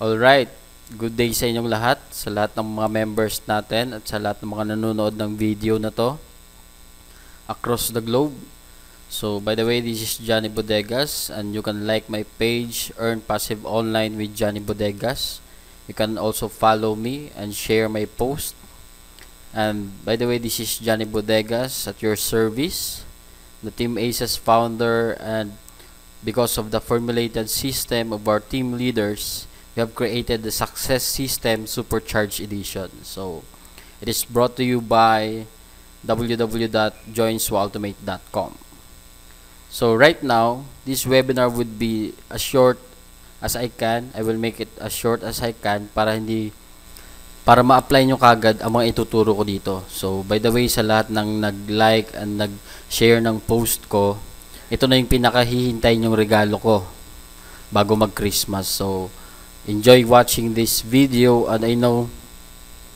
Alright, good day sa inyong lahat, sa lahat ng mga members natin at sa lahat ng mga nanonood ng video na to across the globe. So, by the way, this is Johnny Bodegas and you can like my page, Earn Passive Online with Johnny Bodegas. You can also follow me and share my post. And by the way, this is Johnny Bodegas at your service, the Team Aces founder, and because of the formulated system of our team leaders, we have created the Success System Supercharged Edition. So, it is brought to you by www.joinswautomate.com. So, right now, this webinar would be as short as I can. I will make it as short as I can para ma-apply nyo kagad ang mga ituturo ko dito. So, by the way, sa lahat ng nag-like and nag-share ng post ko, ito na yung pinakahihintay nyong regalo ko bago mag-Christmas. So, enjoy watching this video and I know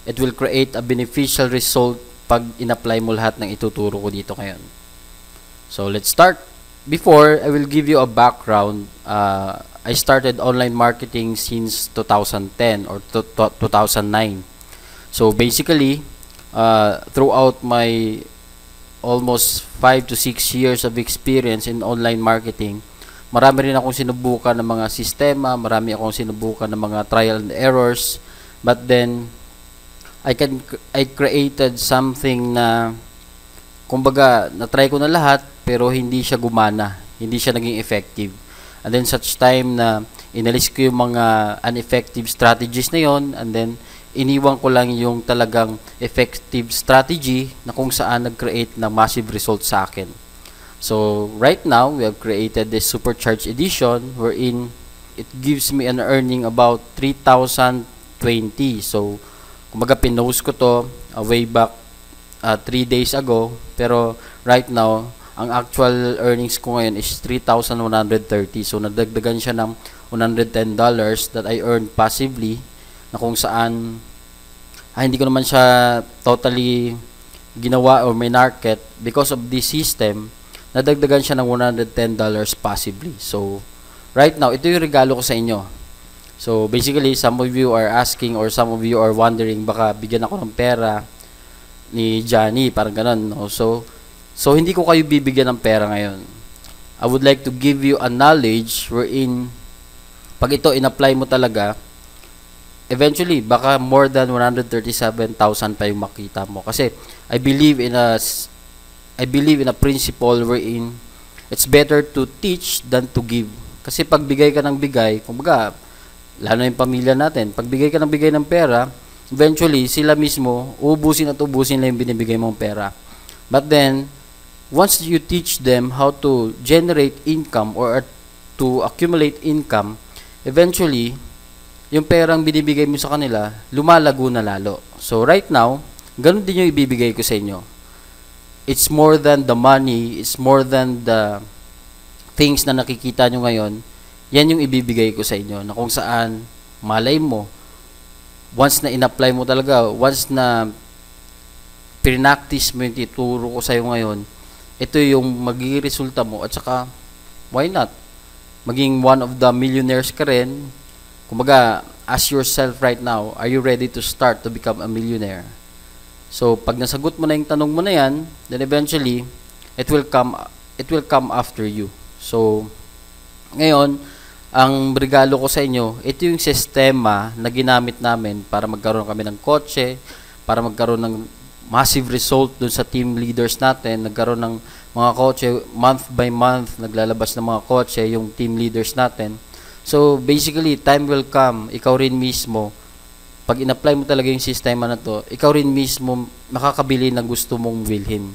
it will create a beneficial result pag in-apply mo lahat ng ituturo ko dito ngayon. So, let's start. Before, I will give you a background. I started online marketing since 2010 or 2009. So, basically, throughout my almost 5 to 6 years of experience in online marketing, marami rin akong sinubukan ng mga sistema, marami akong sinubukan ng mga trial and errors, but then I created something na kumbaga na-try ko na lahat pero hindi siya gumana, hindi siya naging effective. And then such time na inalis ko yung mga ineffective strategies na yon, and then iniwan ko lang yung talagang effective strategy na kung saan nag-create ng massive results sa akin. So, right now, we have created this Supercharged Edition wherein it gives me an earning about 3,020. So, kumbaga pinost ko to way back 3 days ago. Pero, right now, ang actual earnings ko ngayon is 3,130. So, nadagdagan siya ng $110 that I earned passively na kung saan hindi ko naman siya totally ginawa or may market. Because of this system, nadagdagan siya ng $110 passively. So, right now, ito yung regalo ko sa inyo. So, basically, some of you are asking or some of you are wondering, baka bigyan ako ng pera ni Johnny, parang ganun, no? So, hindi ko kayo bibigyan ng pera ngayon. I would like to give you a knowledge wherein, pag ito in-apply mo talaga, eventually, baka more than 137,000 pa yung makita mo. Kasi, I believe in a principle wherein it's better to teach than to give. Kasi pag bigay ka ng bigay, kumbaga, lalo na yung pamilya natin, pag bigay ka ng bigay ng pera, eventually, sila mismo, ubusin at ubusin lang yung binibigay mong pera. But then, once you teach them how to generate income or to accumulate income, eventually, yung perang binibigay mo sa kanila, lumalago na lalo. So, right now, ganun din yung ibibigay ko sa inyo. It's more than the money, it's more than the things na nakikita nyo ngayon. Yan yung ibibigay ko sa inyo, na kung saan, malay mo, once na in-apply mo talaga, once na pinractice mo yung tituro ko sa iyo ngayon, ito yung magiging resulta mo, at saka, why not? Maging one of the millionaires ka rin. Kumbaga, ask yourself right now, are you ready to start to become a millionaire? So, pag nasagot mo na yung tanong mo na yan, then eventually, it will come after you. So, ngayon, ang regalo ko sa inyo, ito yung sistema na ginamit namin para magkaroon kami ng kotse, para magkaroon ng massive result dun sa team leaders natin, nagkaroon ng mga kotse, month by month, naglalabas ng mga kotse, yung team leaders natin. So, basically, time will come, ikaw rin mismo, pag in-apply mo talaga yung sistema na to, ikaw rin mismo makakabili ng gusto mong bilhin.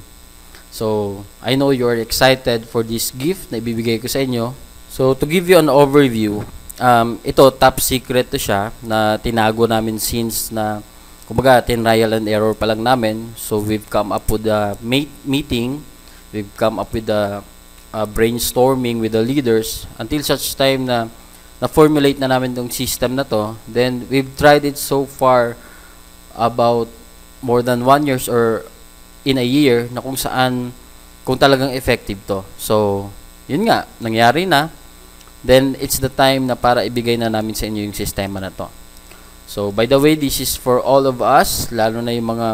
So, I know you are excited for this gift na ibibigay ko sa inyo. So, to give you an overview, ito, top secret to siya, na tinago namin since na, kumbaga, trial and error pa lang namin. So, we've come up with a meeting, we've come up with a brainstorming with the leaders until such time na na-formulate na namin tong system na to. Then, we've tried it so far about more than 1 year or in a year na kung saan, kung talagang effective to. So, yun nga, nangyari na. then it's the time na para ibigay na namin sa inyo yung sistema na to. So, by the way, this is for all of us, lalo na yung mga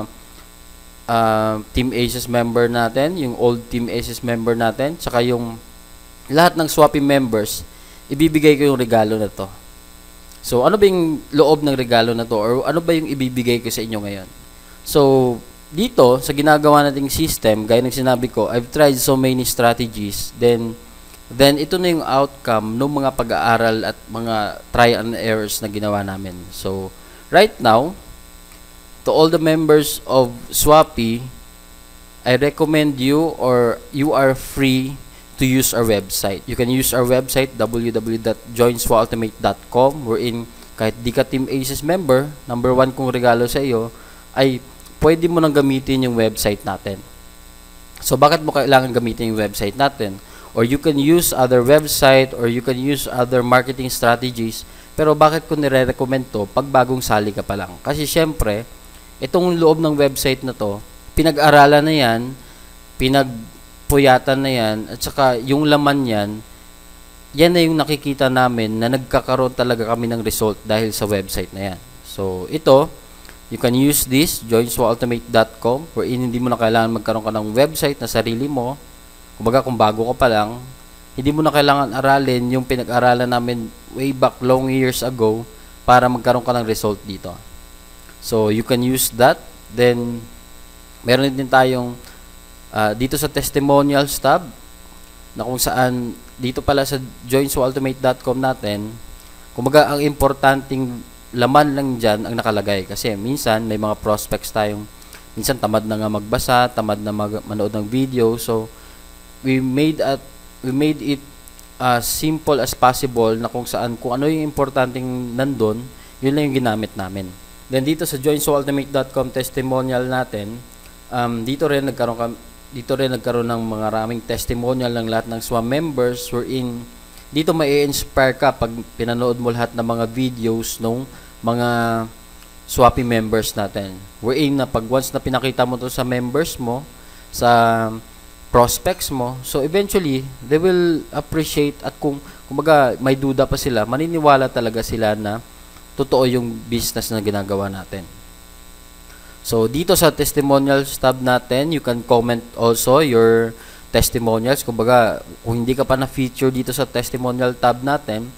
Team Aces member natin, yung old Team Aces member natin, tsaka yung lahat ng Swapy members, ibibigay ko yung regalo na to. So, ano ba yung loob ng regalo na to? Or ano ba yung ibibigay ko sa inyo ngayon? So, dito, sa ginagawa nating system, gaya ng sinabi ko, I've tried so many strategies, then ito na yung outcome ng mga pag-aaral at mga try and errors na ginawa namin. So, right now, to all the members of Swapy, I recommend you, or you are free to use our website. You can use our website, www.joinswaultimate.com, wherein kahit di ka Team Aces member, number 1 kong regalo sa iyo ay pwede mo nang gamitin yung website natin. So, bakit mo kailangan gamitin yung website natin? Or you can use other website, or you can use other marketing strategies. Pero bakit ko nire-recommend to pag bagong sali ka pa lang? Kasi syempre, itong loob ng website na to, pinag-aralan na yan, pinagpuyatan na yan, at saka yung laman yan, yan na yung nakikita namin na nagkakaroon talaga kami ng result dahil sa website na yan. So, ito, you can use this, joinswaultimate.com, wherein hindi mo na kailangan magkaroon ka ng website na sarili mo. Kumbaga, kung bago ka pa lang, hindi mo na kailangan aralin yung pinag-aralan namin way back long years ago para magkaroon ka ng result dito. So, you can use that. Then, meron din tayong dito sa testimonials tab na kung saan, dito pala sa joinswaultimate.com natin, kumbaga, ang importanteng laman lang dyan ang nakalagay. Kasi minsan, may mga prospects tayong, minsan tamad na nga magbasa, tamad na manood ng video. So, we made it as simple as possible na kung ano yung importanteng nandun, yun lang yung ginamit namin. Then dito sa joinswaultimate.com testimonial natin, dito rin nagkaroon ng mga maraming testimonial ng lahat ng SWA members, wherein dito mai-inspire ka pag pinanood mo lahat ng mga videos ng mga Swapy members natin. Wherein na pag once na pinakita mo to sa members mo, sa prospects mo, so eventually they will appreciate, at kumbaga may duda pa sila, maniniwala talaga sila na totoo yung business na ginagawa natin. So dito sa testimonials tab natin, you can comment also your testimonials. Kumbaga, kung hindi ka pa na-feature dito sa testimonial tab natin,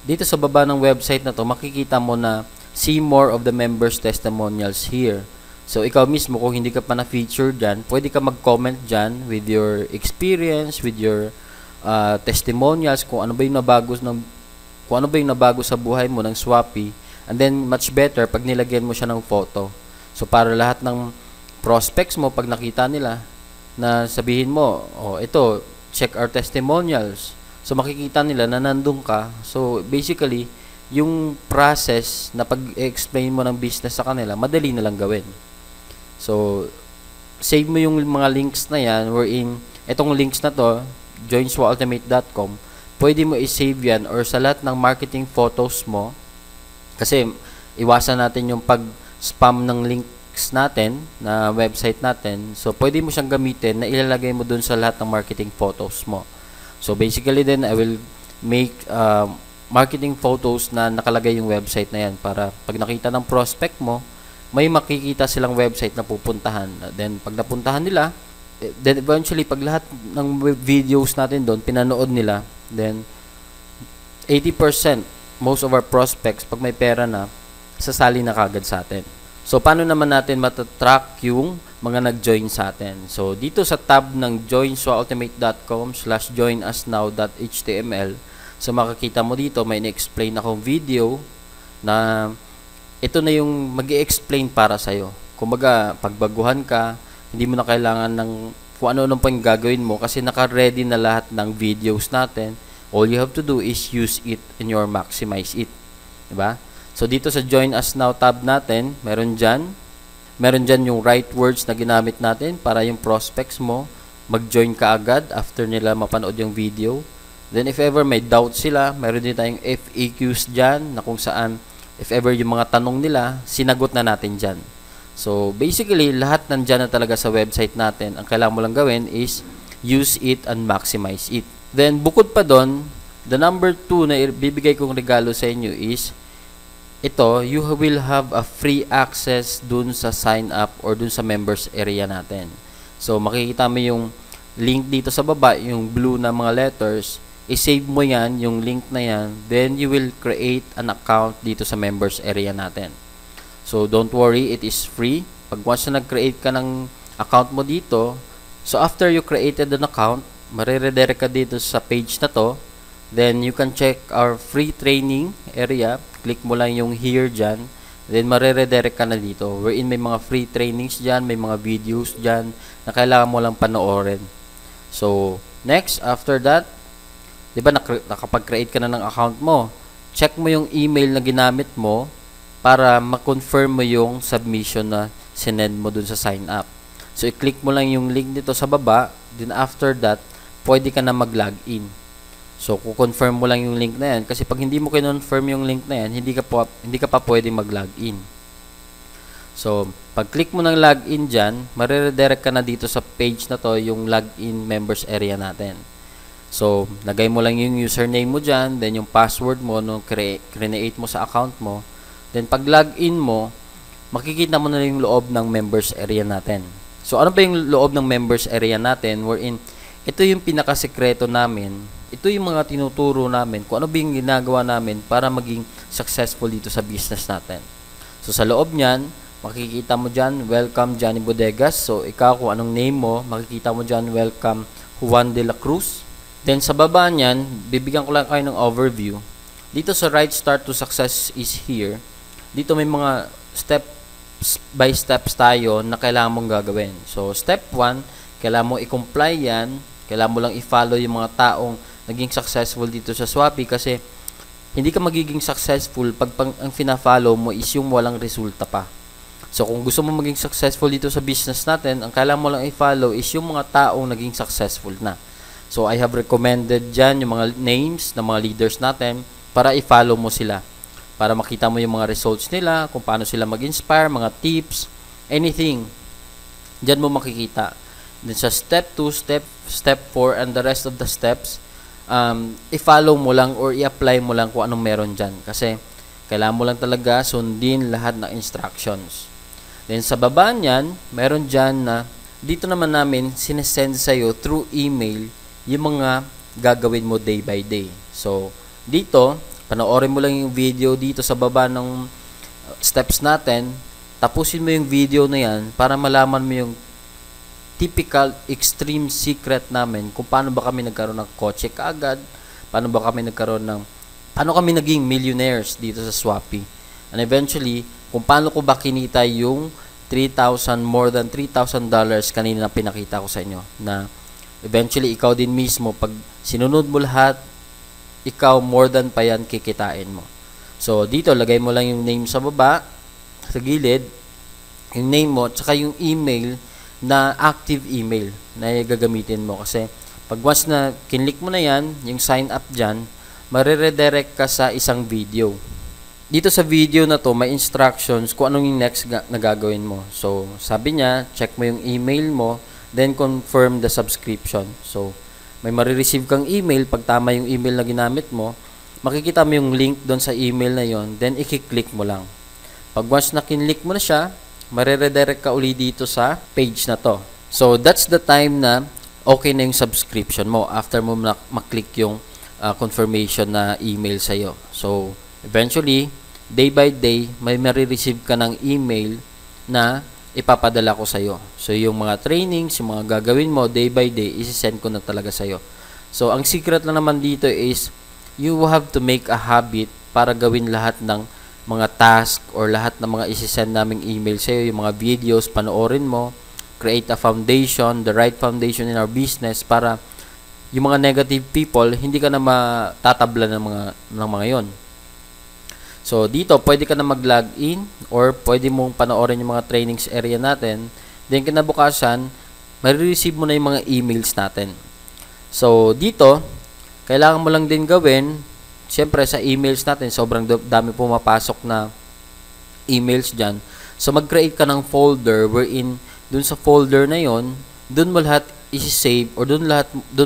dito sa baba ng website na to, makikita mo na see more of the members' testimonials here. So, ikaw mismo, kung hindi ka pa na-feature dyan, pwede ka mag-comment dyan with your experience, with your testimonials, kung ano ba yung nabago sa buhay mo ng Swapy. And then, much better, pag nilagyan mo siya ng photo. So, para lahat ng prospects mo, pag nakita nila, na sabihin mo, oh, ito, check our testimonials. So, makikita nila na nandun ka. So, basically, yung process na pag-explain mo ng business sa kanila, madali na lang gawin. So, save mo yung mga links na yan, wherein, itong links na to, joinswaultimate.com, pwede mo i-save yan, or sa lahat ng marketing photos mo, kasi iwasan natin yung pag-spam ng links natin, na website natin. So, pwede mo siyang gamitin na ilalagay mo dun sa lahat ng marketing photos mo. So, basically then, I will make marketing photos na nakalagay yung website na yan, para pag nakita ng prospect mo, may makikita silang website na pupuntahan. Then, pag napuntahan nila, then eventually, pag lahat ng videos natin doon, pinanood nila, then 80%, most of our prospects, pag may pera na, sasali na kagad sa atin. So, paano naman natin matatrack yung mga nag-join sa atin? So, dito sa tab ng joinswaultimate.com/joinusnow.html, so makikita mo dito, may na-explain akong video na ito na yung mag-i-explain para sa'yo. Kumbaga, pagbaguhan ka, hindi mo na kailangan ng kung ano-ano pa yung gagawin mo kasi naka-ready na lahat ng videos natin. All you have to do is use it and your maximize it. Diba? So, dito sa Join Us Now tab natin, meron dyan yung right words na ginamit natin para yung prospects mo mag-join ka agad after nila mapanood yung video. Then, if ever may doubt sila, meron din tayong FAQs dyan na kung saan if ever yung mga tanong nila, sinagot na natin dyan. So, basically, lahat nandyan na talaga sa website natin. Ang kailangan mo lang gawin is use it and maximize it. Then, bukod pa doon, The number 2 na bibigay kong regalo sa inyo is ito, you will have a free access dun sa sign up or dun sa members area natin. So, makikita mo yung link dito sa baba, yung blue na mga letters. I-save mo yan, yung link na yan. Then, you will create an account dito sa members area natin. So, don't worry, it is free. Pag once na nag-create ka ng account mo dito, so after you created an account, mariredirect ka dito sa page na to. Then, you can check our free training area. Click mo lang yung here dyan. Then, mariredirect ka na dito. Wherein may mga free trainings dyan, may mga videos dyan na kailangan mo lang panoorin. So, next, after that, di ba nakapag-create ka na ng account mo? Check mo yung email na ginamit mo para ma-confirm mo yung submission na sinend mo dun sa sign up. So, i-click mo lang yung link dito sa baba. Then, after that, pwede ka na mag-login. So, kukonfirm mo lang yung link na yan. Kasi pag hindi mo kinonfirm yung link na yan, hindi ka pa pwede mag-login. So, pag click mo ng login dyan, mariredirect ka na dito sa page na to, yung login members area natin. So, lagay mo lang yung username mo dyan, then yung password mo, no, create mo sa account mo. Then, pag login mo, makikita mo na yung loob ng members area natin. So, ano ba yung loob ng members area natin? Wherein, ito yung pinakasekreto namin. Ito yung mga tinuturo namin kung ano ba yung ginagawa namin para maging successful dito sa business natin. So, sa loob niyan, makikita mo dyan, welcome Johnny Bodegas. So, ikaw kung anong name mo, makikita mo dyan, welcome Juan de la Cruz. Then, sa baba niyan, bibigyan ko lang kayo ng overview. Dito sa right start to success is here. Dito may mga step by steps tayo na kailangan mong gagawin. So, step 1, kailangan mo i-comply yan. Kailangan mo lang i-follow yung mga taong naging successful dito sa Shopee kasi hindi ka magiging successful pag ang fina-follow mo is yung walang resulta pa. So, kung gusto mo maging successful dito sa business natin, ang kailangan mo lang i-follow is yung mga taong naging successful na. So, I have recommended dyan yung mga names ng mga leaders natin para i-follow mo sila. Para makita mo yung mga results nila, kung paano sila mag-inspire, mga tips, anything. Dyan mo makikita. Then sa step 2, step 4, and the rest of the steps, i-follow mo lang or i-apply mo lang kung anong meron dyan. Kasi, kailangan mo lang talaga sundin lahat ng instructions. Then, sa baba niyan, meron dyan na, dito naman namin, sinesend sa'yo through email, yung mga gagawin mo day by day. So, dito, panoorin mo lang yung video dito sa baba ng steps natin, tapusin mo yung video na yan para malaman mo yung typical extreme secret namin kung paano ba kami nagkaroon ng kotse kaagad, paano kami naging millionaires dito sa Shopee. And eventually, kung paano ko ba kinita yung more than $3,000 kanina na pinakita ko sa inyo. Na eventually, ikaw din mismo, pag sinunod mo lahat, ikaw more than pa yan kikitain mo. So, dito, lagay mo lang yung name sa baba, sa gilid, yung name mo, tsaka yung email na active email na gagamitin mo. Kasi, pag once na kinlik mo na yan, yung sign up dyan, mariredirect ka sa isang video. Dito sa video na to, may instructions kung anong yung next na gagawin mo. So, sabi niya, check mo yung email mo, then confirm the subscription. So, may marireceive kang email, pag tama yung email na ginamit mo, makikita mo yung link doon sa email na yon, then i-click mo lang. Pag once na kinlik mo na siya, mariredirect ka uli dito sa page na to. So, that's the time na okay na yung subscription mo after mo maklik yung confirmation na email sa'yo. So, eventually, day by day, may marireceive ka ng email na ipapadala ko sa'yo. So, yung mga trainings, yung mga gagawin mo, day by day, isi-send ko na talaga sa'yo. So, ang secret lang naman dito is, you have to make a habit para gawin lahat ng mga task or lahat ng mga isi-send naming email sa'yo, yung mga videos, panoorin mo, create a foundation, the right foundation in our business para yung mga negative people, hindi ka na matatabla ng mga yon. So, dito, pwede ka na mag-log in or pwede mong panoorin yung mga trainings area natin. Then, kinabukasan, marireceive mo na yung mga emails natin. So, dito, kailangan mo lang din gawin, siyempre sa emails natin, sobrang dami pumapasok na emails dyan. So, mag-create ka ng folder wherein, dun sa folder na yon, dun mo lahat isi-save or dun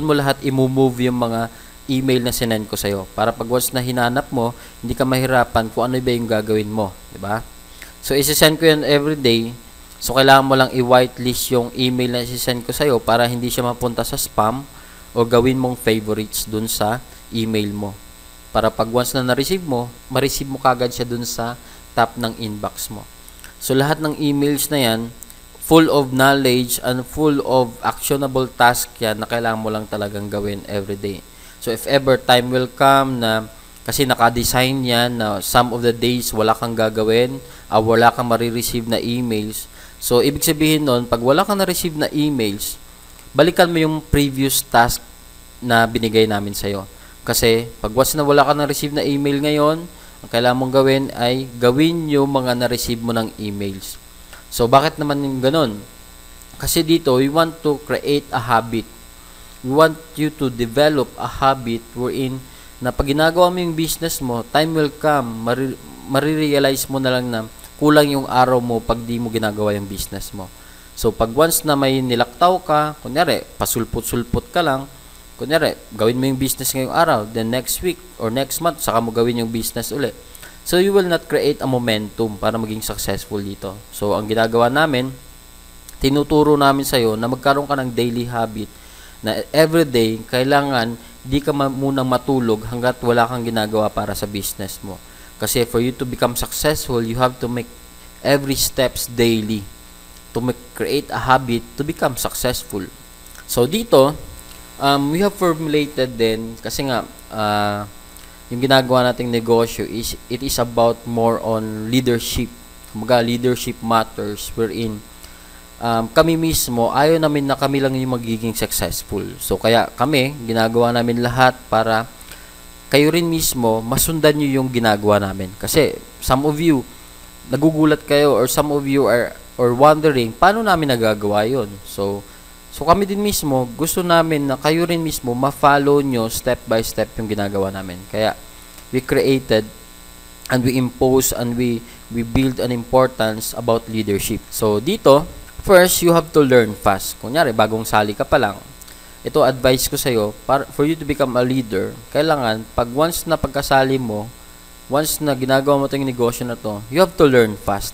mo lahat i-move yung mga email na sinend ko sa'yo. Para pag once na hinanap mo, hindi ka mahirapan kung ano ba yung gagawin mo. Diba? So, isi-send ko yan everyday. So, kailangan mo lang i-whitelist yung email na isi-send ko sa'yo para hindi siya mapunta sa spam o gawin mong favorites dun sa email mo. Para pag once na na-receive mo, ma-receive mo kagad siya dun sa top ng inbox mo. So, lahat ng emails na yan, full of knowledge and full of actionable task yan na kailangan mo lang talagang gawin everyday. So, if ever time will come na kasi naka-design yan na some of the days wala kang gagawin, wala kang marireceive na emails. So, ibig sabihin nun, pag wala kang na-receive na emails, balikan mo yung previous task na binigay namin sa'yo. Kasi, pag once na wala kang na-receive na email ngayon, ang kailangan mong gawin ay gawin yung mga na-receive mo ng emails. So, bakit naman yung ganun? Kasi dito, we want to create a habit. We want you to develop a habit wherein na pag ginagawa mo yung business mo, time will come, marirealize mo na lang na kulang yung araw mo pag di mo ginagawa yung business mo. So, pag once na may nilaktaw ka, kunyari, pasulpot-sulpot ka lang, kunyari, gawin mo yung business ngayong araw, then next week or next month, saka mo gawin yung business ulit. So, you will not create a momentum para maging successful dito. So, ang ginagawa namin, tinuturo namin sa'yo na magkaroon ka ng daily habit na everyday, kailangan di ka munang matulog hanggat wala kang ginagawa para sa business mo. Kasi for you to become successful, you have to make every steps daily to create a habit to become successful. So, dito, we have formulated din, kasi nga, yung ginagawa nating negosyo is it is about more on leadership. Kumbaga, leadership matters wherein kami mismo, ayaw namin na kami lang yung magiging successful. So, kaya kami, ginagawa namin lahat para kayo rin mismo, masundan nyo yung ginagawa namin. Kasi, some of you, nagugulat kayo or some of you are wondering, paano namin nagagawa yun? So kami din mismo, gusto namin na kayo rin mismo ma-follow nyo step by step yung ginagawa namin. Kaya, we created and we impose and we build an importance about leadership. So, dito, first, you have to learn fast. Kunyari, bagong sali ka pa lang. Ito, advice ko sa'yo, for you to become a leader, kailangan, pag once na pagkasali mo, once na ginagawa mo itong negosyo na to, you have to learn fast.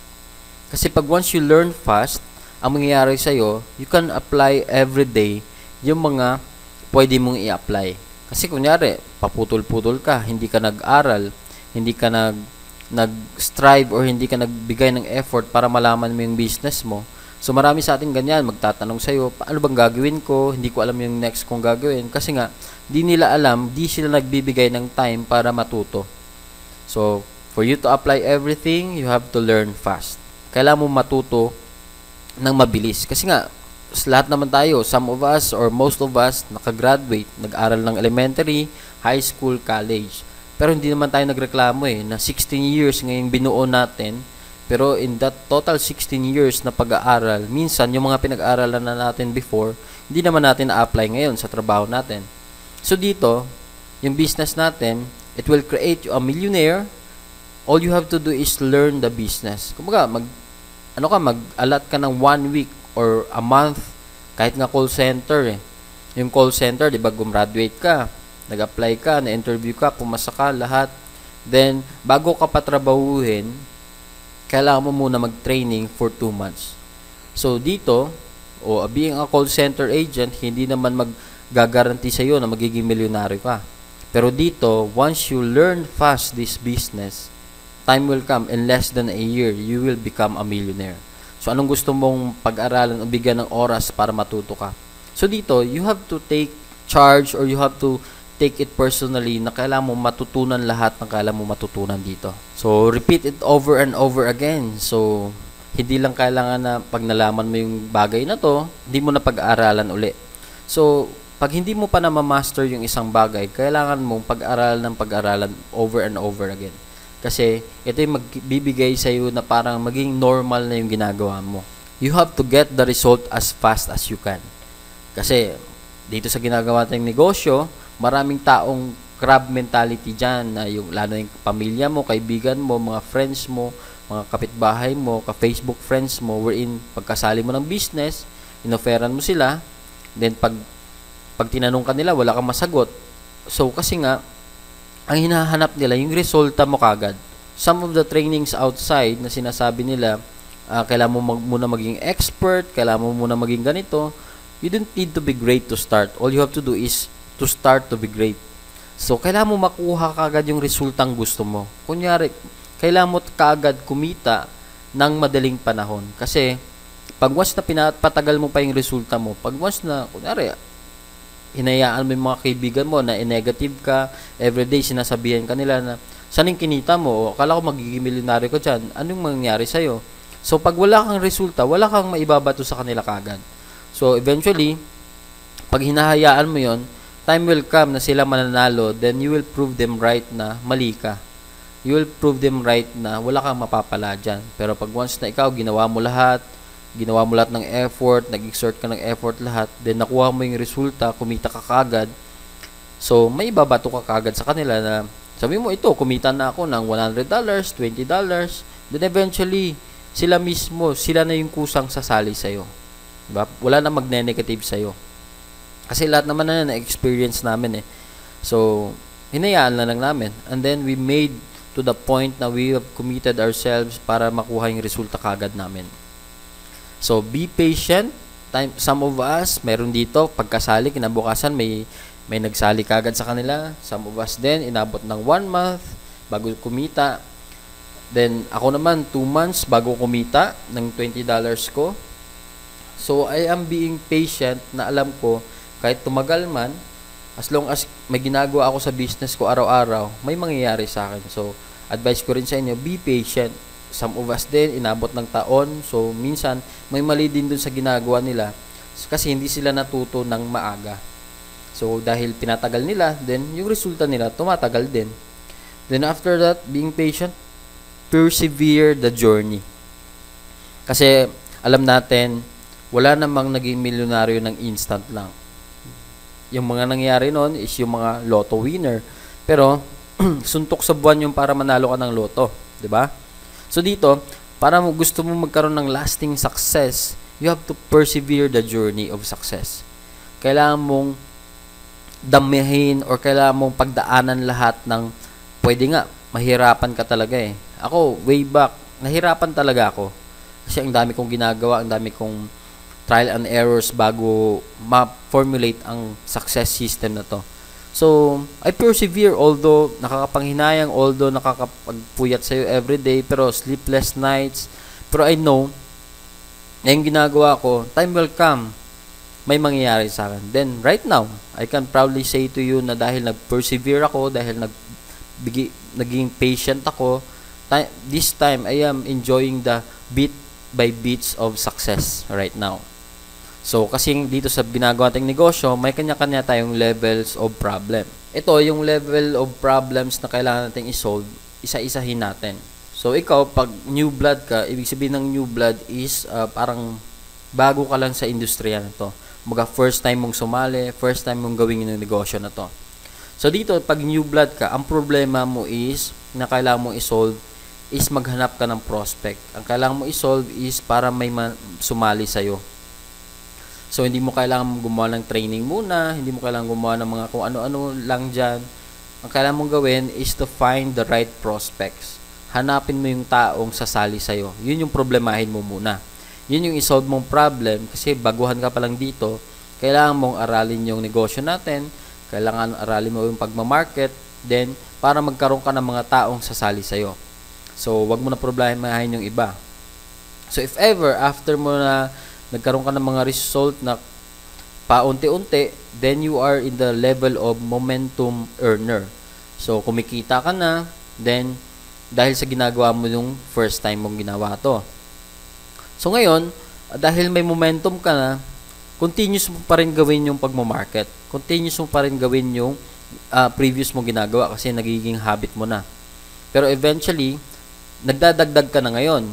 Kasi pag once you learn fast, ang mangyayari sa'yo, you can apply every day yung mga pwede mong i-apply. Kasi kunyari, paputol-putol ka, hindi ka nag-aral, hindi ka nag-strive or hindi ka nagbigay ng effort para malaman mo yung business mo. So marami sa atin ganyan, magtatanong sa'yo, paano bang gagawin ko? Hindi ko alam yung next kong gagawin. Kasi nga, di nila alam, di sila nagbibigay ng time para matuto. So, for you to apply everything, you have to learn fast. Kailangan mo matuto ng mabilis. Kasi nga, lahat naman tayo, some of us or most of us, nakagraduate, nag-aral ng elementary, high school, college. Pero hindi naman tayo nagreklamo na 16 years ngayong binuo natin. Pero in that total 16 years na pag-aaral, minsan yung mga pinag-aaralan na natin before, hindi naman natin na-apply ngayon sa trabaho natin. So dito, yung business natin, it will create you a millionaire. All you have to do is learn the business. Kumbaga, mag-alat ka ng 1 week or a month, kahit nga call center Yung call center, di ba, gumraduate ka, nag-apply ka, na-interview ka, pumasa ka, lahat. Then, bago ka patrabahuhin, kailangan mo muna mag-training for 2 months. So, dito, being a call center agent, hindi naman mag-guarantee sa'yo na magiging milyonaryo ka. Pero dito, once you learn fast this business, time will come, in less than a year, you will become a millionaire. So, anong gusto mong pag-aralan o bigyan ng oras para matuto ka? So, dito, you have to take charge or you have to take it personally na kailangan mo matutunan lahat ng kailangan mo matutunan dito. So, repeat it over and over again. So, hindi lang kailangan na pag nalaman mo yung bagay na to, hindi mo na pag-aaralan uli. So, pag hindi mo pa na ma-master yung isang bagay, kailangan mong pag-aralan over and over again. Kasi, ito yung magbibigay sa'yo na parang maging normal na yung ginagawa mo. You have to get the result as fast as you can. Kasi, dito sa ginagawa tayong negosyo, maraming taong crab mentality dyan, na yung, lalo yung pamilya mo, kaibigan mo, mga friends mo, mga kapitbahay mo, ka-Facebook friends mo, wherein pagkasali mo ng business, inoferan mo sila, then pag tinanong ka nila, wala kang masagot, So, kasi nga, ang hinahanap nila, yung resulta mo kagad. Some of the trainings outside na sinasabi nila, kailangan mo muna maging expert, kailangan mo muna maging ganito. You don't need to be great to start. All you have to do is to start to be great. So, kailangan mo makuha kagad yung resultang gusto mo. Kunyari, kailangan mo kagad kumita ng madaling panahon. Kasi, pag once na pinapatagal mo pa yung resulta mo, pag once na, kunyari, hinayaan mo yung mga kaibigan mo na negative ka, everyday sinasabihan ka nila na, saan yung kinita mo? O, akala ko magiging milyonaryo ko dyan. Anong mangyayari sa'yo? So, pag wala kang resulta, wala kang maibabato sa kanila kagad. So, eventually, pag hinahayaan mo yon, time will come na sila mananalo, then you will prove them right na mali ka. You will prove them right na wala kang mapapala dyan. Pero pag once na ikaw, ginawa mo lahat ng effort, nag-exert ka ng effort lahat, then nakuha mo yung resulta, kumita ka kagad, so may ibabato ka kagad sa kanila na, sabi mo ito, kumita na ako ng $100, $20, then eventually, sila mismo, sila na yung kusang sasali sa'yo. Diba? Wala na magne-negative sa'yo. Kasi lahat naman na na-experience namin eh. So, hinayaan na lang namin. And then, we made to the point na we have committed ourselves para makuha yung resulta kagad namin. So, be patient. Some of us, meron dito, pagkasali, kinabukasan, may nagsali kagad sa kanila. Some of us din, inabot ng 1 month bago kumita. Then, ako naman, 2 months bago kumita ng $20 ko. So, I am being patient na alam ko, kahit tumagal man, as long as may ginagawa ako sa business ko araw-araw, may mangyayari sa akin. So, advice ko rin sa inyo, be patient. Some of us din, inabot ng taon. So, minsan, may mali din dun sa ginagawa nila. Kasi hindi sila natuto ng maaga. So, dahil pinatagal nila, then yung resulta nila, tumatagal din. Then, after that, being patient, persevere the journey. Kasi, alam natin, wala namang naging milyonaryo ng instant lang. Yung mga nangyari noon is yung mga lotto winner. Pero, suntok sa buwan yung para manalo ka ng lotto. 'Di ba? So dito, para gusto mo magkaroon ng lasting success, you have to persevere the journey of success. Kailangan mong damihin or kailangan mong pagdaanan lahat ng pwede nga, mahirapan ka talaga eh. Ako, way back, nahirapan talaga ako. Kasi ang dami kong ginagawa, ang dami kong trial and errors bago ma-formulate ang success system na to. So, I persevere although nakakapanghinayang, although nakakapagpuyat sa'yo everyday, pero sleepless nights. Pero I know na yung ginagawa ko, time will come, may mangyayari sa akin. Then, right now, I can proudly say to you na dahil nag-persevere ako, dahil naging patient ako, this time, I am enjoying the bit by bits of success right now. So, kasi dito sa ginagawa nating negosyo, may kanya-kanya tayong levels of problem. Ito, yung level of problems na kailangan nating isolve, isa-isahin natin. So, ikaw, pag new blood ka, ibig sabihin ng new blood is parang bago ka lang sa industriya na to. Mga first time mong sumali, first time mong gawin yung negosyo na to. So, dito, pag new blood ka, ang problema mo is, na kailangan mong isolve, is maghanap ka ng prospect. Ang kailangan mo isolve is para may sumali sa'yo. So, hindi mo kailangan gumawa ng training muna, hindi mo kailangan gumawa ng mga kung ano-ano lang dyan. Ang kailangan mong gawin is to find the right prospects. Hanapin mo yung taong sasali sa'yo. Yun yung problemahin mo muna. Yun yung isolve mong problem kasi baguhan ka pa lang dito, kailangan mong aralin yung negosyo natin, kailangan aralin mo yung pagmamarket, then para magkaroon ka ng mga taong sasali sa'yo. So, wag mo na problemahin yung iba. So, if ever, after mo na nagkaroon ka ng mga result na paunti-unti, then you are in the level of momentum earner. So, kumikita ka na, then, dahil sa ginagawa mo yung first time mong ginawa to. So, ngayon, dahil may momentum ka na, continuous mo pa rin gawin yung pagmamarket. Continuous mo pa rin gawin yung previous mong ginagawa kasi nagiging habit mo na. Pero eventually, nagdadagdag ka na ngayon.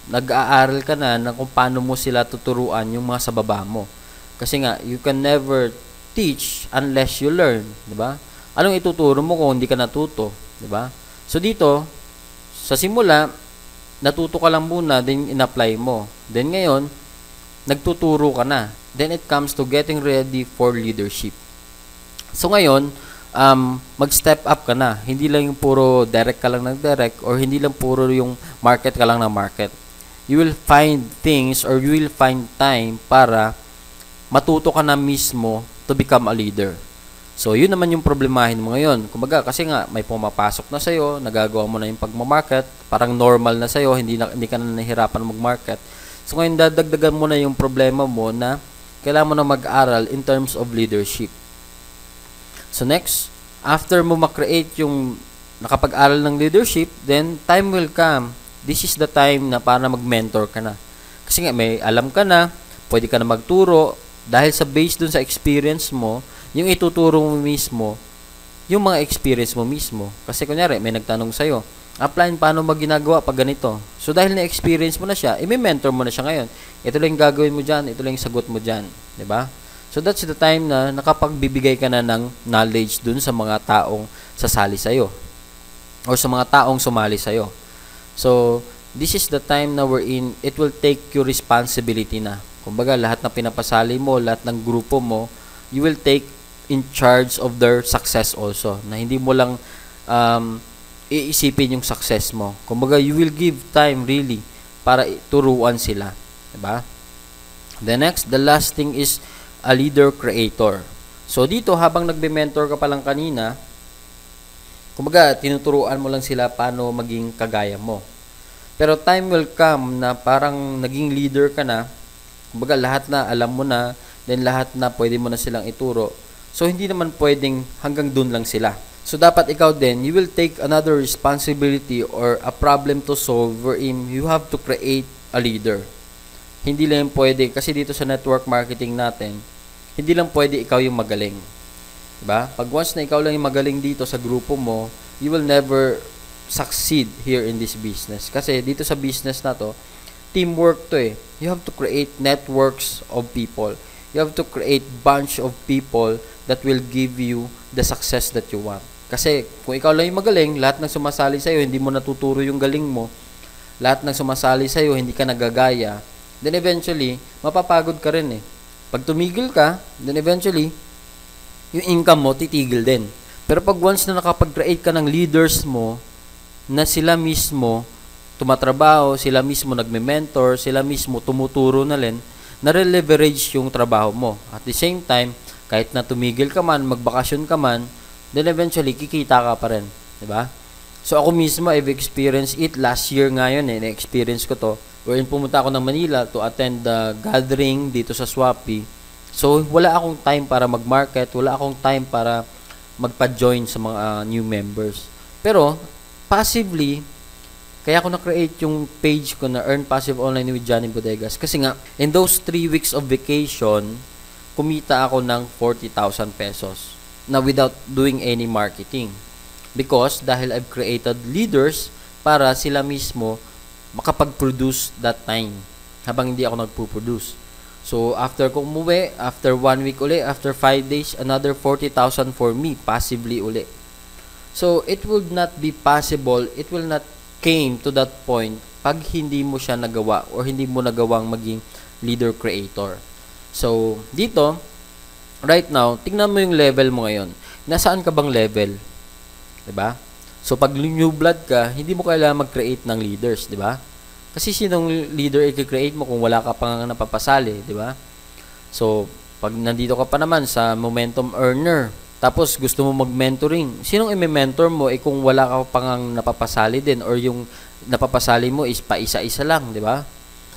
Nag-aaral ka na kung paano mo sila tuturuan yung mga sa baba mo. Kasi nga, you can never teach unless you learn, di ba? Anong ituturo mo kung hindi ka natuto, di ba? So dito, sa simula, natuto ka lang muna, then in-apply mo. Then ngayon, nagtuturo ka na. Then it comes to getting ready for leadership. So ngayon, mag-step up ka na. Hindi lang yung puro direct ka lang nag-direct or hindi lang puro yung market ka lang ng market. You will find things or you will find time para matuto ka na mismo to become a leader. So, yun naman yung problemahin mo ngayon. Kumbaga, kasi nga, may pumapasok na sa'yo, nagagawa mo na yung pagmamarket, parang normal na sa'yo, hindi ka na nahihirapan mag-market. So, ngayon, dadagdagan mo na yung problema mo na kailangan mo na mag-aral in terms of leadership. So next, after mo ma-create yung nakapag-aral ng leadership, then time will come. This is the time na para mag-mentor ka na. Kasi nga may alam ka na, pwede ka na magturo dahil sa base dun sa experience mo, yung ituturo mo mismo, yung mga experience mo mismo. Kasi kunyari, may nagtanong sa'yo, apply paano ginagawa pag ganito. So dahil na-experience mo na siya, may mentor mo na siya ngayon. Ito lang yung gagawin mo dyan, ito lang yung sagot mo dyan. Diba? So that's the time na nakapagbibigay ka na ng knowledge dun sa mga taong sasali sa'yo or sa mga taong sumali sa'yo. So this is the time na we're in, it will take your responsibility na. Kumbaga, lahat ng pinapasali mo, lahat ng grupo mo, you will take in charge of their success also. Na hindi mo lang iisipin yung success mo. Kumbaga, you will give time really para turuan sila. Diba? The last thing is a leader creator. So dito habang nagbe-mentor ka pa lang kanina, kumbaga tinuturuan mo lang sila paano maging kagaya mo. Pero time will come na parang naging leader ka na, kumbaga lahat na alam mo na, then lahat na pwede mo na silang ituro. So hindi naman pwedeng hanggang dun lang sila. So dapat ikaw din, you will take another responsibility or a problem to solve wherein you have to create a leader. Hindi lang pwede, kasi dito sa network marketing natin, hindi lang pwede ikaw yung magaling. Diba? Pag once na ikaw lang yung magaling dito sa grupo mo, you will never succeed here in this business. Kasi dito sa business na to, teamwork to eh. You have to create networks of people. You have to create bunch of people that will give you the success that you want. Kasi kung ikaw lang yung magaling, lahat ng sumasali sa'yo, hindi mo natuturo yung galing mo, lahat ng sumasali sa'yo, hindi ka nagagaya, then eventually, mapapagod ka rin eh. Pag tumigil ka, then eventually, yung income mo, titigil din. Pero pag once na nakapag-create ka ng leaders mo, na sila mismo tumatrabaho, sila mismo nagme-mentor, sila mismo tumuturo na rin, nare-leverage yung trabaho mo. At the same time, kahit na tumigil ka man, magbakasyon ka man, then eventually, kikita ka pa rin. Diba? So ako mismo, I've experienced it. Last year nga yun na-experience ko to. Wherein pumunta ako ng Manila to attend the gathering dito sa Shopee. So, wala akong time para mag-market, wala akong time para magpa-join sa mga new members. Pero, passively, kaya ako na-create yung page ko na Earn Passive Online with Johnny Bodegas. Kasi nga, in those 3 weeks of vacation, kumita ako ng 40,000 pesos na without doing any marketing. Because, dahil I've created leaders para sila mismo makapag-produce that time habang hindi ako nagpo-produce. So, after ko umuwi, after 1 week uli, after 5 days, another 40,000 for me, passively uli. So, it would not be possible, it will not came to that point pag hindi mo siya nagawa or hindi mo nagawang maging leader creator. So, dito, right now, tingnan mo yung level mo ngayon. Nasaan ka bang level? 'Di ba? So, pag new blood ka, hindi mo kailangan mag-create ng leaders, di ba? Kasi sinong leader i-create mo kung wala ka pang napapasali, di ba? So, pag nandito ka pa naman sa momentum earner, tapos gusto mo mag-mentoring, sinong i-mentor mo kung wala ka pang napapasali din or yung napapasali mo is pa isa-isa lang, di ba?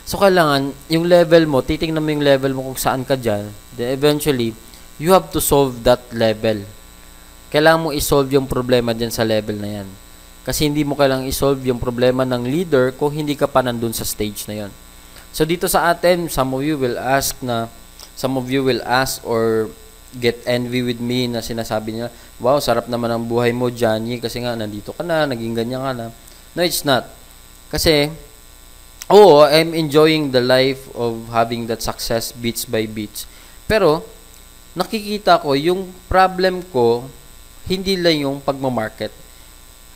So, kailangan, yung level mo, titingnan mo yung level mo kung saan ka dyan, then eventually, you have to solve that level. Kailangan mo i-solve yung problema dyan sa level na yan. Kasi hindi mo kailangang i-solve yung problema ng leader kung hindi ka pa nandun sa stage na yan. So, dito sa atin, some of you will ask or get envy with me na sinasabi niya, wow, sarap naman ang buhay mo, Johnny, kasi nga, nandito ka na, naging ganyan ka na. No, it's not. Kasi, I'm enjoying the life of having that success bits by bits. Pero, nakikita ko, yung problem ko, hindi lang yung pagmamarket.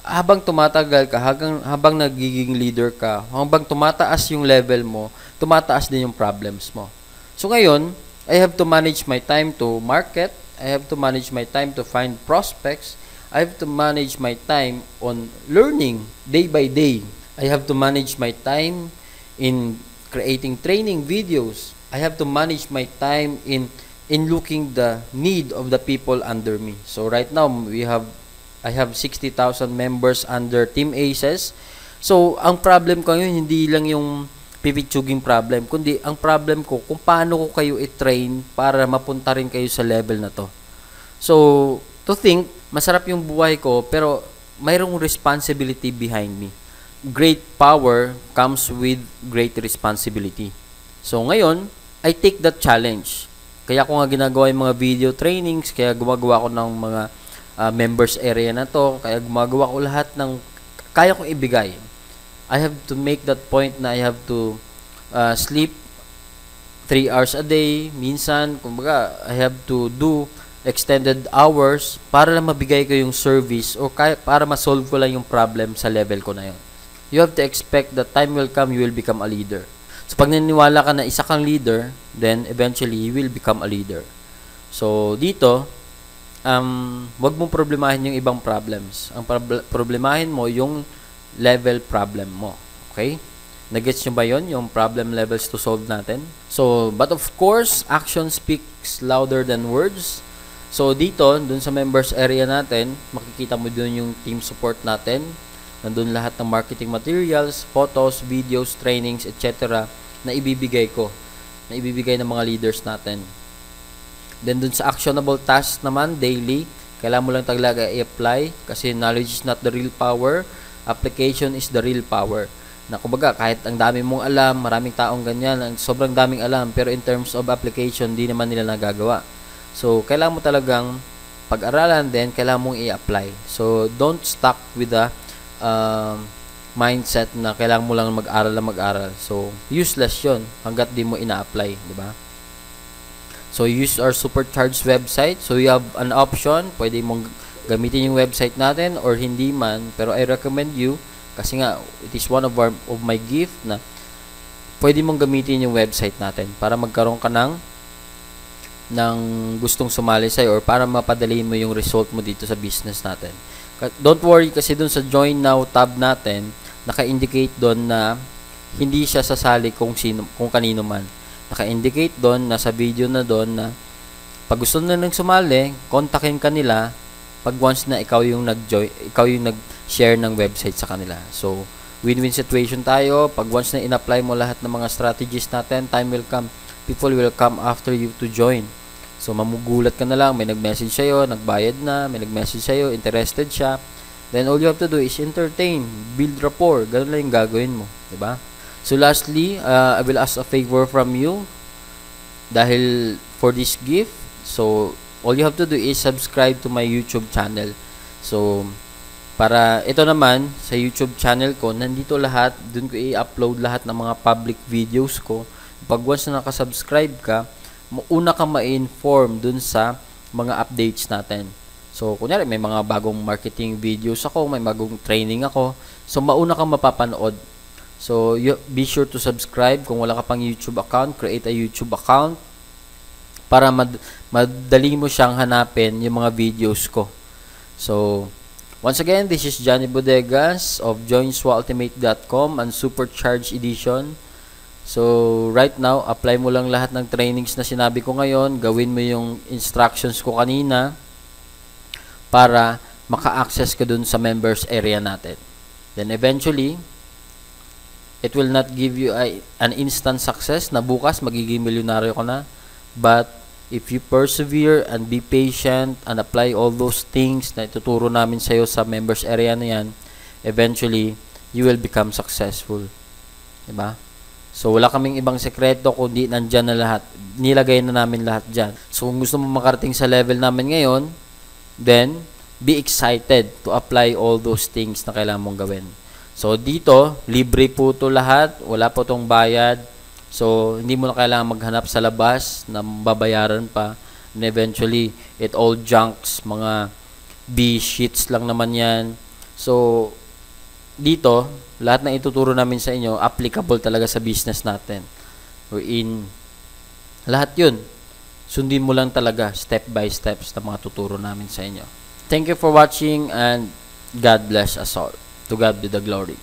Habang tumatagal ka, habang nagiging leader ka, habang tumataas yung level mo, tumataas din yung problems mo. So ngayon, I have to manage my time to market, I have to manage my time to find prospects. I have to manage my time on learning day by day. I have to manage my time in creating training videos. I have to manage my time in looking the need of the people under me. So right now I have 60,000 members under Team Aces. So ang problem ko ngayon hindi lang yung pipitsuging problem, kundi ang problem ko kung paano ko kayo i-train para mapunta rin kayo sa level na to. So, to think, masarap yung buhay ko pero mayroong responsibility behind me. Great power comes with great responsibility. So, ngayon, I take that challenge. Kaya ko nga ginagawa yung mga video trainings, kaya gumagawa ko ng mga members area na to, kaya gumagawa ko lahat ng kaya kong ibigay. I have to make that point na I have to sleep 3 hours a day. Minsan, kumbaga, I have to do extended hours para lang mabigay ko yung service o para ma-solve ko lang yung problem sa level ko na yun. You have to expect that time will come, you will become a leader. So, pag naniniwala ka na isa kang leader, then eventually, you will become a leader. So, dito, wag mong problemahin yung ibang problems. Ang problemahin mo yung level problem mo. Okay? Nagets nyo ba yun? Yung problem levels to solve natin? So, but of course, action speaks louder than words. So, dito, dun sa members area natin, makikita mo dun yung team support natin. Nandun lahat ng marketing materials, photos, videos, trainings, etc. na ibibigay ko. Na ibibigay ng mga leaders natin. Then, dun sa actionable tasks naman, daily, kailangan mo lang talaga i-apply kasi knowledge is not the real power. Application is the real power. Na kumbaga, kahit ang dami mong alam, maraming taong ganyan, sobrang daming alam, pero in terms of application, di naman nila nagagawa. So, kailangan mo talagang pag-aralan din, kailangan mong i-apply. So, don't stuck with the mindset na kailangan mo lang mag-aral. So, useless yon hanggat di mo ina-apply, di ba? So, use our supercharged website. So, you have an option, pwede mong gamitin yung website natin or hindi man, pero I recommend you kasi nga it is one of my gift na pwede mong gamitin yung website natin para magkaroon ka ng gustong sumali sa'yo or para mapadali mo yung result mo dito sa business natin. Don't worry kasi dun sa Join Now tab natin, naka-indicate doon na hindi siya sasali kung kanino man. Naka-indicate doon na sa video na doon na pag gusto na nang sumali, kontakin ka nila pag once na ikaw yung nag-share ng website sa kanila. So, win-win situation tayo. Pag once na in-apply mo lahat ng mga strategies natin, time will come. People will come after you to join. So, mamugulat ka na lang. May nag-message sa'yo, nagbayad na, may nag-message sa'yo, interested siya. Then, all you have to do is entertain, build rapport. Ganun lang yung gagawin mo. Diba? So, lastly, I will ask a favor from you dahil for this gift. So, all you have to do is subscribe to my YouTube channel. So, para ito naman, sa YouTube channel ko, nandito lahat, dun ko i-upload lahat ng mga public videos ko. Pag once na nakasubscribe ka, una ka ma-inform dun sa mga updates natin. So, kunyari, may mga bagong marketing videos ako, may bagong training ako. So, mauna kang mapapanood. So, be sure to subscribe. Kung wala ka pang YouTube account, create a YouTube account para madali mo siyang hanapin yung mga videos ko. So, once again, this is Johnny Bodegas of joinswaultimate.com and Supercharged Edition. So, right now, apply mo lang lahat ng trainings na sinabi ko ngayon. Gawin mo yung instructions ko kanina para maka-access ka dun sa members area natin. Then, eventually, it will not give you an instant success na bukas magiging milyonaryo ka na. But, if you persevere and be patient and apply all those things na ituturo namin sa'yo sa members area na yan, eventually, you will become successful. Diba? So, wala kaming ibang sekreto kundi nandyan na lahat. Nilagay na namin lahat dyan. So, kung gusto mo makarating sa level namin ngayon, then, be excited to apply all those things na kailangan mong gawin. So, dito, libre po ito lahat. Wala po itong bayad. So, hindi mo na kailangan maghanap sa labas na babayaran pa. And eventually, it all junks, mga B-sheets lang naman yan. So, dito, lahat na ituturo namin sa inyo, applicable talaga sa business natin. Lahat yun. Sundin mo lang talaga step by steps na mga tuturo namin sa inyo. Thank you for watching and God bless us all. To God be the glory.